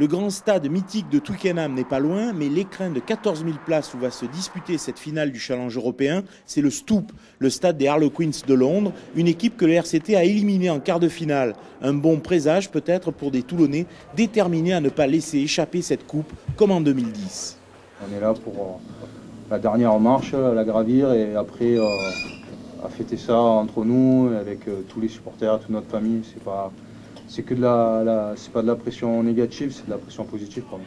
Le grand stade mythique de Twickenham n'est pas loin, mais l'écrin de 14 000 places où va se disputer cette finale du challenge européen, c'est le Stoop, le stade des Harlequins de Londres, une équipe que le RCT a éliminée en quart de finale. Un bon présage peut-être pour des Toulonnais déterminés à ne pas laisser échapper cette coupe comme en 2010. On est là pour la dernière marche, la gravir et après à fêter ça entre nous, avec tous les supporters, toute notre famille. C'est que c'est pas de la pression négative, c'est de la pression positive pour nous.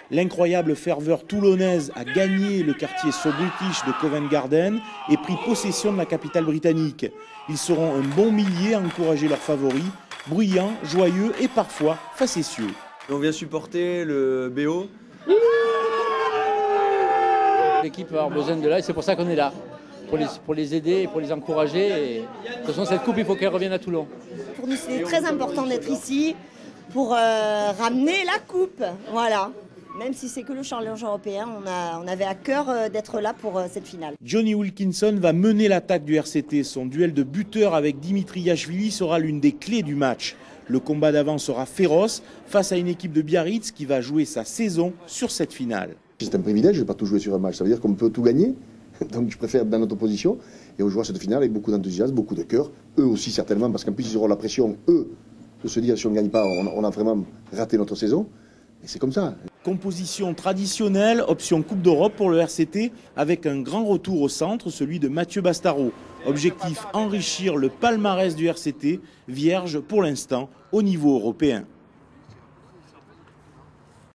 L'incroyable ferveur toulonnaise a gagné le quartier So British de Covent Garden et pris possession de la capitale britannique. Ils seront un bon millier à encourager leurs favoris, bruyants, joyeux et parfois facétieux. On vient supporter le BO. L'équipe va avoir besoin de là et c'est pour ça qu'on est là. Pour les aider et pour les encourager. Et de toute façon, cette coupe, il faut qu'elle revienne à Toulon. Pour nous, c'est très important d'être ici pour ramener la coupe. Voilà. Même si c'est que le challenge européen, on avait à cœur d'être là pour cette finale. Johnny Wilkinson va mener l'attaque du RCT. Son duel de buteur avec Dimitriashvili sera l'une des clés du match. Le combat d'avant sera féroce face à une équipe de Biarritz qui va jouer sa saison sur cette finale. C'est un privilège de ne pas tout jouer sur un match. Ça veut dire qu'on peut tout gagner. Donc je préfère être dans notre position et on jouera cette finale avec beaucoup d'enthousiasme, beaucoup de cœur. Eux aussi certainement, parce qu'en plus ils auront la pression, eux, de se dire si on ne gagne pas, on a vraiment raté notre saison. Et c'est comme ça. Composition traditionnelle, option Coupe d'Europe pour le RCT, avec un grand retour au centre, celui de Mathieu Bastaro. Objectif, enrichir le palmarès du RCT, vierge pour l'instant au niveau européen.